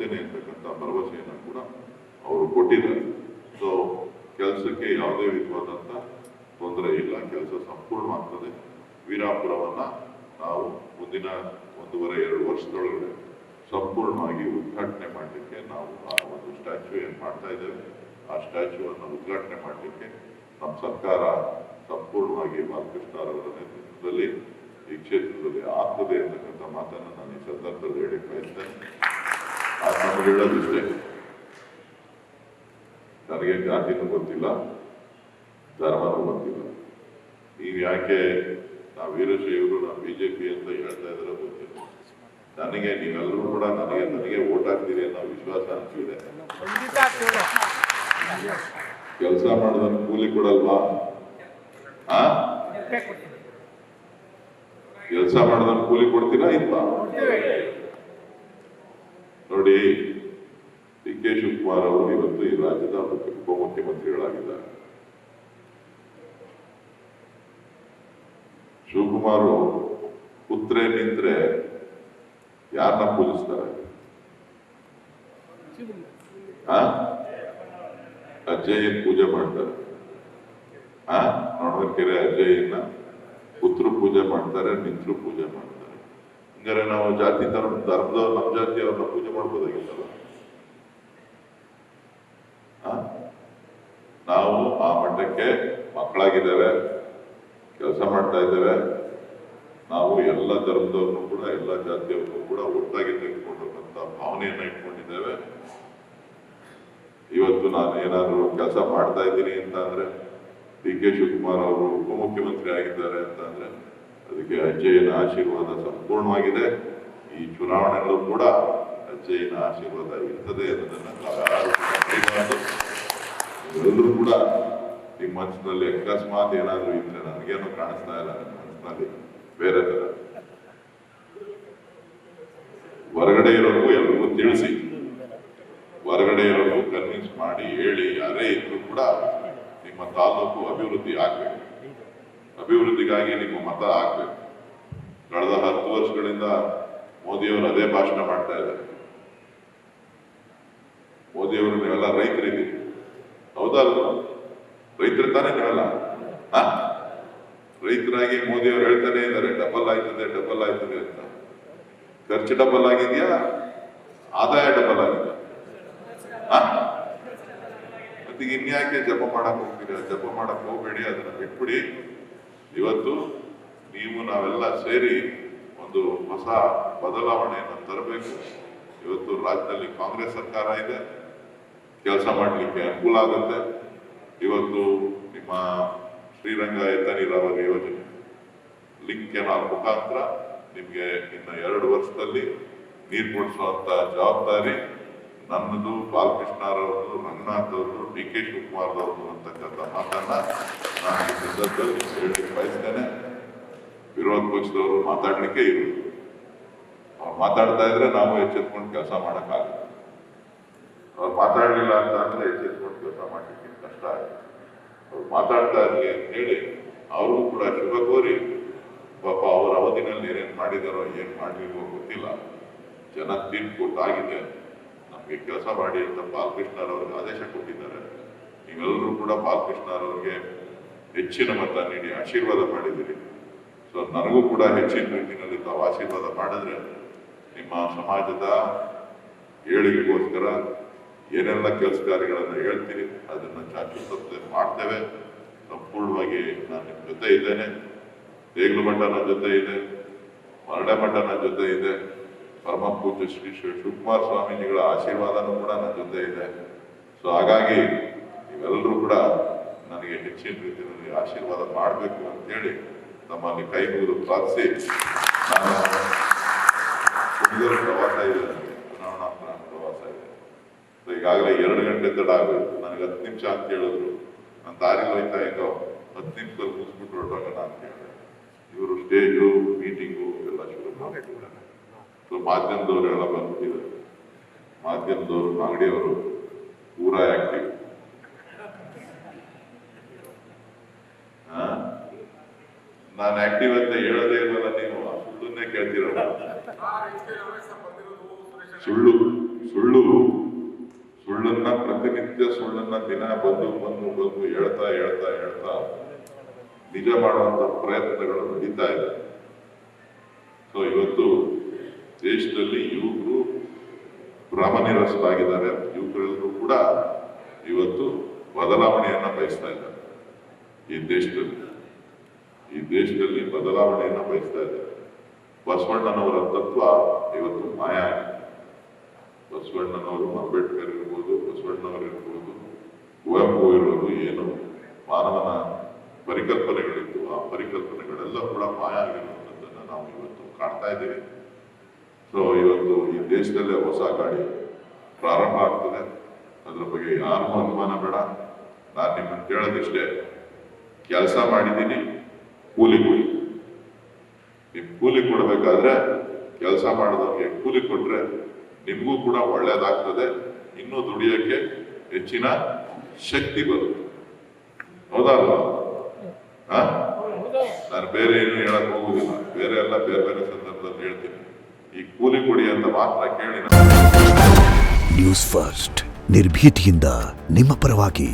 ಕೊಡ್ತೇನೆ ಅಂತಕ್ಕಂಥ ಭರವಸೆಯನ್ನು ಕೂಡ ಅವರು ಕೊಟ್ಟಿದ್ದಾರೆ. ಸೊ ಕೆಲಸಕ್ಕೆ ಯಾವುದೇ ವಿಧವಾದಂಥ ತೊಂದರೆ ಇಲ್ಲ, ಕೆಲಸ ಸಂಪೂರ್ಣವಾಗ್ತದೆ. ವೀರಾಪುರವನ್ನ ನಾವು ಮುಂದಿನ 1.5-2 ವರ್ಷದೊಳಗಡೆ ಸಂಪೂರ್ಣವಾಗಿ ಉದ್ಘಾಟನೆ ಮಾಡಲಿಕ್ಕೆ ನಾವು ಆ ಒಂದು ಸ್ಟ್ಯಾಚ್ಯೂ ಏನು ಮಾಡ್ತಾ ಇದ್ದೇವೆ, ಆ ಸ್ಟ್ಯಾಚ್ಯೂವನ್ನು ಉದ್ಘಾಟನೆ ಮಾಡಲಿಕ್ಕೆ ನಮ್ಮ ಸರ್ಕಾರ ಸಂಪೂರ್ಣವಾಗಿ ಬಾಲಕೃಷ್ಣರವರ ನೇತೃತ್ವದಲ್ಲಿ ಈ ಕ್ಷೇತ್ರದಲ್ಲಿ ಆಗ್ತದೆ ಅಂತಕ್ಕಂಥ ಮಾತನ್ನು ನಾನು ಈ ಸಂದರ್ಭದಲ್ಲಿ ಹೇಳಿ ಬಯಸ್ತೇನೆ. ಅದು ನಮಗೆ ಹೇಳೋದಿಷ್ಟೇ, ನನಗೆ ಜಾತಿನೂ ಗೊತ್ತಿಲ್ಲ, ಧರ್ಮನೂ ಗೊತ್ತಿಲ್ಲ. ನೀವು ಯಾಕೆ ನಾವು ವೀರಶೈವರು, ನಾವು ಬಿಜೆಪಿ ಅಂತ ಹೇಳ್ತಾ ಇದ್ರೆ ಗೊತ್ತಿಲ್ಲ. ನನಗೆ ನೀವೆಲ್ಲರೂ ಕೂಡ ನನಗೆ ವೋಟ್ ಹಾಕ್ತೀರಿ ಅನ್ನೋ ವಿಶ್ವಾಸ ಅನಿಸಿದೆ. ಕೆಲಸ ಮಾಡೋದನ್ನು ಕೂಲಿ ಕೊಡಲ್ವಾ? ಕೆಲಸ ಮಾಡೋದನ್ನು ಕೂಲಿ ಕೊಡ್ತೀರಾ ಇಲ್ವಾ? ನೋಡಿ, ಡಿ.ಕೆ. ಶಿವಕುಮಾರ್ ಅವರು ಇವತ್ತು ಈ ರಾಜ್ಯದ ಉಪಮುಖ್ಯಮಂತ್ರಿಗಳಾಗಿದ್ದಾರೆ. ಶಿವಕುಮಾರ್ ಪುತ್ರೆ ನಿಂತ್ರೆ ಯಾರನ್ನ ಪೂಜಿಸ್ತಾರೆ? ಅಜ್ಜಯ್ಯನ ಪೂಜೆ ಮಾಡ್ತಾರೆ. ನೋಡೋಕೆರೆ ಅಜ್ಜಯ್ಯನ ಪುತ್ರು ಪೂಜೆ ಮಾಡ್ತಾರೆ, ನಿಂತರು ಪೂಜೆ ಮಾಡ್ತಾರೆ. ಹಂಗಾರೆ ನಾವು ಜಾತಿ ಧರ್ಮದವ್ರು ನಮ್ಮ ಜಾತಿಯವ್ರನ್ನ ಪೂಜೆ ಮಾಡ್ಬೋದಾಗಿತ್ತಲ್ಲ. ನಾವು ಆ ಮಟ್ಟಕ್ಕೆ ಮಕ್ಕಳಾಗಿದ್ದೇವೆ, ಕೆಲಸ ಮಾಡ್ತಾ ಇದ್ದೇವೆ. ನಾವು ಎಲ್ಲ ಧರ್ಮದವ್ರನ್ನು ಕೂಡ, ಎಲ್ಲ ಜಾತಿಯವ್ರನ್ನು ಕೂಡ ಒಟ್ಟಾಗಿ ತೆಗೆದುಕೊಂಡಂತ ಭಾವನೆಯನ್ನ ಇಟ್ಕೊಂಡಿದ್ದೇವೆ. ಇವತ್ತು ನಾನು ಏನಾದ್ರು ಕೆಲಸ ಮಾಡ್ತಾ ಇದ್ದೀನಿ ಅಂತ ಅಂದ್ರೆ, ಡಿ.ಕೆ. ಶಿವಕುಮಾರ್ ಅವರು ಉಪಮುಖ್ಯಮಂತ್ರಿ ಆಗಿದ್ದಾರೆ ಅಂತ ಅಂದ್ರೆ ಅದಕ್ಕೆ ಅಜ್ಜಯ್ಯನ ಆಶೀರ್ವಾದ ಸಂಪೂರ್ಣವಾಗಿದೆ. ಈ ಚುನಾವಣೆಗಳು ಕೂಡ ಅಜ್ಜಯ್ಯನ ಆಶೀರ್ವಾದ ಇರ್ತದೆ ಅನ್ನೋದನ್ನ ಎಲ್ಲರೂ ಕೂಡ ನಿಮ್ಮ ಮನಸ್ಸಿನಲ್ಲಿ ಅಕಸ್ಮಾತ್ ಏನಾದ್ರು ಇದ್ರೆ, ನನಗೇನು ಕಾಣಿಸ್ತಾ ಇಲ್ಲ ನನ್ನ ಮನಸ್ಸಿನಲ್ಲಿ ಬೇರೆ ತರ. ಹೊರಗಡೆ ಇರೋರು ಎಲ್ರಿಗೂ ತಿಳಿಸಿ, ಹೊರಗಡೆ ಇರೋರು ಕನ್ವಿನ್ಸ್ ಮಾಡಿ ಹೇಳಿ, ಯಾರೇ ಇದ್ರು ಕೂಡ ನಿಮ್ಮ ತಾಲೂಕು ಅಭಿವೃದ್ಧಿ ಆಗ್ಬೇಕು, ಅಭಿವೃದ್ಧಿಗಾಗಿ ನಿಮ್ಮ ಮತ ಆಗ್ಬೇಕು. ಕಳೆದ 10 ವರ್ಷಗಳಿಂದ ಮೋದಿಯವರು ಅದೇ ಭಾಷಣ ಮಾಡ್ತಾ ಇದ್ದಾರೆ. ಮೋದಿಯವರು ನೀವೆಲ್ಲ ರೈತರಿದ್ದೀರಿ, ಹೌದಲ್ವ? ರೈತರು ತಾನೇ ನೀವೆಲ್ಲ. ರೈತರಾಗಿ ಮೋದಿಯವರು ಹೇಳ್ತಾನೆ ಇದ್ದಾರೆ ಡಬಲ್ ಆಯ್ತದೆ, ಡಬಲ್ ಆಯ್ತದೆ ಅಂತ. ಖರ್ಚು ಡಬಲ್ ಆಗಿದೆಯಾ, ಆದಾಯ ಡಬಲ್ ಆಗಿದೆ? ಮತ್ತೆ ಇನ್ಯಾಕೆ ಜಪ ಮಾಡಕ್ ಹೋಗ್ತೀರಾ? ಜಪ ಮಾಡಕ್ ಹೋಗ್ಬೇಡಿ, ಅದನ್ನ ಬಿಟ್ಬಿಡಿ. ಇವತ್ತು ನೀವು ನಾವೆಲ್ಲ ಸೇರಿ ಒಂದು ಹೊಸ ಬದಲಾವಣೆಯನ್ನು ತರಬೇಕು. ಇವತ್ತು ರಾಜ್ಯದಲ್ಲಿ ಕಾಂಗ್ರೆಸ್ ಸರ್ಕಾರ ಇದೆ, ಕೆಲಸ ಮಾಡಲಿಕ್ಕೆ ಅನುಕೂಲ ಆಗುತ್ತೆ. ಇವತ್ತು ನಿಮ್ಮ ಶ್ರೀರಂಗ ಎತ್ತ ನೀರಾವರಿ ಯೋಜನೆ, ಲಿಂಕ್ ಕೆನಾಲ್ ಮುಖಾಂತರ ನಿಮ್ಗೆ ಇನ್ನು 2 ವರ್ಷದಲ್ಲಿ ನೀರು ಕೊಡಿಸುವಂತ ಜವಾಬ್ದಾರಿ ನನ್ನದು, ಬಾಲಕೃಷ್ಣರವ್ರದ್ದು, ರಂಗನಾಥ್ ಅವ್ರದ್ದು, ಡಿ.ಕೆ. ಶಿವಕುಮಾರ್ ಅವ್ರದ್ದು ಅಂತಕ್ಕಂಥ ಮಾತನ್ನ ನಾನು ಈ ಸಂದರ್ಭದಲ್ಲಿ ಹೇಳಲಿಕ್ಕೆ ಬಯಸ್ತೇನೆ. ವಿರೋಧ ಪಕ್ಷದವರು ಮಾತಾಡ್ಲಿಕ್ಕೆ ಇರುವುದು, ಅವ್ರು ಮಾತಾಡ್ತಾ ಇದ್ರೆ ನಾವು ಎಚ್ಚೆತ್ಕೊಂಡು ಕೆಲಸ ಮಾಡಕ್ಕಾಗಲ್ಲ. ಅವ್ರು ಮಾತಾಡ್ಲಿಲ್ಲ ಅಂತ ಅಂದ್ರೆ ಎಚ್ಚೆತ್ಕೊಂಡು ಕೆಲಸ ಮಾಡ್ಲಿಕ್ಕೆ ಕಷ್ಟ ಆಗುತ್ತೆ. ಅವ್ರು ಮಾತಾಡ್ತಾ ಇರಲಿ ಅಂತ ಹೇಳಿ ಅವ್ರಿಗೂ ಕೂಡ ಶುಭ ಕೋರಿ, ಪಾಪ ಅವ್ರ ಅವಧಿನಲ್ಲಿ ಏನೇನು ಮಾಡಿದಾರೋ ಏನ್ ಮಾಡ್ಲಿಕ್ಕೋ ಗೊತ್ತಿಲ್ಲ, ಜನ ತೀರ್ಪು ಕೊಟ್ಟಾಗಿದೆ. ನಮ್ಗೆ ಕೆಲಸ ಮಾಡಿ ಅಂತ ಬಾಲಕೃಷ್ಣರವ್ರಿಗೆ ಆದೇಶ ಕೊಟ್ಟಿದ್ದಾರೆ. ನೀವೆಲ್ಲರೂ ಕೂಡ ಬಾಲಕೃಷ್ಣರವ್ರಿಗೆ ಹೆಚ್ಚಿನ ಮತ ನೀಡಿ ಆಶೀರ್ವಾದ ಮಾಡಿದ್ದೀರಿ. ಸೊ ನನಗೂ ಕೂಡ ಹೆಚ್ಚಿನ ರೀತಿಯಲ್ಲಿ ತಾವು ಆಶೀರ್ವಾದ ಮಾಡಿದ್ರೆ ನಿಮ್ಮ ಸಮಾಜದ ಏಳಿಗೆಗೋಸ್ಕರ ಏನೆಲ್ಲ ಕೆಲಸ ಕಾರ್ಯಗಳನ್ನು ಹೇಳ್ತೀರಿ ಅದನ್ನ ಚಾಚು ತಪ್ಪದೆ ಮಾಡ್ತೇವೆ. ಸಂಪೂರ್ಣವಾಗಿ ನಾನು ನಿಮ್ಮ ಜೊತೆ ಇದ್ದೇನೆ. ದೇಗ್ಲು ಮಠ ನನ್ನ ಜೊತೆ ಇದೆ, ಮರಡೆ ಮಠ ನನ್ನ ಜೊತೆ ಇದೆ, ಪರಮ ಪೂಜ್ಯ ಶ್ರೀ ಶಿವಕುಮಾರ ಸ್ವಾಮೀಜಿಗಳ ಆಶೀರ್ವಾದನೂ ಕೂಡ ನನ್ನ ಜೊತೆ ಇದೆ. ಸೊ ಹಾಗಾಗಿ ನೀವೆಲ್ಲರೂ ಕೂಡ ನನಗೆ ಹೆಚ್ಚಿನ ರೀತಿಯಲ್ಲಿ ಆಶೀರ್ವಾದ ಮಾಡಬೇಕು ಅಂತೇಳಿ ನಮ್ಮಲ್ಲಿ ಕೈ ಮುಗಿದು ಪ್ರಾರ್ಥಿಸಿ, ನಾನು ಪ್ರವಾಸ ಇದೆ, ಚುನಾವಣಾ ಪ್ರವಾಸ ಇದೆ. ಸೊ ಈಗಾಗಲೇ 2 ಗಂಟೆ ತಡ ಆಗಬೇಕು. ನನಗೆ 10 ನಿಮಿಷ ಅಂತ ಹೇಳಿದ್ರು. ನಾನು ದಾರಿ ಹೋಯ್ತಾ ಇದ್ದೋ 10 ನಿಮಿಷದಲ್ಲಿ ಮುಗಿಸ್ಬಿಟ್ಟು ಹೊರಟೋಗೋಣ ಅಂತ ಹೇಳಿದೆ. ಇವರು ಸ್ಟೇಜು, ಮೀಟಿಂಗು ಎಲ್ಲ ಶುರು ಮಾಡಿದ್ದಾರೆ. ಸೊ ಮಾಧ್ಯಮದವರು ಎಲ್ಲ ಬಂದ್ಬಿಟ್ಟಿದ್ದಾರೆ. ಮಾಧ್ಯಮದವರು, ಅಂಗಡಿಯವರು ಪೂರಾ ಆಕ್ಟಿವ್. ನಾನು ಆಕ್ಟಿವ್ ಅಂತ ಹೇಳೋದೇ ಇಲ್ವಲ್ಲ, ನೀವು ಸುಳ್ಳನ್ನೇ ಕೇಳ್ತಿರಲ್ಲ. ಸುಳ್ಳು ಸುಳ್ಳನ್ನ ಪ್ರತಿನಿತ್ಯ ಸುಳ್ಳನ್ನ ದಿನ ಬಂದು ಹೇಳ್ತಾ ನಿಜ ಮಾಡುವಂತ ಪ್ರಯತ್ನಗಳು ನಡೀತಾ ಇದೆ. ಸೊ ಇವತ್ತು ದೇಶದಲ್ಲಿ ಯುವಕರು ಭ್ರಮನಿರಸರಾಗಿದ್ದಾರೆ. ಯುವಕರೆಲ್ಲರೂ ಕೂಡ ಇವತ್ತು ಬದಲಾವಣೆಯನ್ನ ಬಯಸ್ತಾ ಇದ್ದಾರೆ. ಈ ದೇಶದಲ್ಲಿ ಬದಲಾವಣೆಯನ್ನ ಬಯಸ್ತಾ ಇದ್ದಾರೆ. ಬಸವಣ್ಣನವರ ತತ್ವ ಇವತ್ತು ಮಾಯ ಆಗಿದೆ. ಬಸವಣ್ಣನವರು, ಅಂಬೇಡ್ಕರ್ ಇರ್ಬೋದು, ಬಸವಣ್ಣನವರು ಇರ್ಬೋದು, ಕುವೆಂಪು ಇರ್ಬೋದು, ಏನು ಮಾನವನ ಪರಿಕಲ್ಪನೆಗಳಿತ್ತು ಆ ಪರಿಕಲ್ಪನೆಗಳೆಲ್ಲ ಕೂಡ ಮಾಯ ಆಗಿರುವಂಥದ್ದನ್ನು ನಾವು ಇವತ್ತು ಕಾಣ್ತಾ ಇದ್ದೀವಿ. ಸೊ ಇವತ್ತು ಈ ದೇಶದಲ್ಲೇ ಹೊಸ ಗಾಡಿ ಪ್ರಾರಂಭ ಆಗ್ತದೆ. ಅದ್ರ ಬಗ್ಗೆ ಯಾರಿಗೂ ಅನುಮಾನ ಬೇಡ. ನಾನು ನಿಮ್ಮನ್ನು ಕೇಳೋದಿಷ್ಟೇ, ಕೆಲಸ ಮಾಡಿದ್ದೀನಿ, ಕೂಲಿ ಕೊಡಿ. ನೀವು ಕೂಲಿ ಕೊಡಬೇಕಾದ್ರೆ ಕೆಲಸ ಮಾಡಿದವ್ರಿಗೆ ಕೂಲಿ ಕೊಟ್ರೆ ನಿಮಗೂ ಕೂಡ ಒಳ್ಳೇದಾಗ್ತದೆ. ಇನ್ನೂ ದುಡಿಯೋಕ್ಕೆ ಹೆಚ್ಚಿನ ಶಕ್ತಿ ಬರುತ್ತೆ. ಹೌದಲ್ವ? ನಾನು ಬೇರೆ ಏನು ಹೇಳಕ್ ಹೋಗುದಿಲ್ಲ. ಬೇರೆ ಎಲ್ಲ ಬೇರೆ ಬೇರೆ ಸಂದರ್ಭದಲ್ಲಿ ಹೇಳ್ತೀನಿ. ಈ ಕೂಲಿ ಕೊಡಿ ಅಂತ ಮಾತ್ರ ಕೇಳಿ. ನ್ಯೂಸ್ ಫಸ್ಟ್ ನಿರ್ಭೀತಿಯಿಂದ ನಿಮ್ಮ ಪರವಾಗಿ.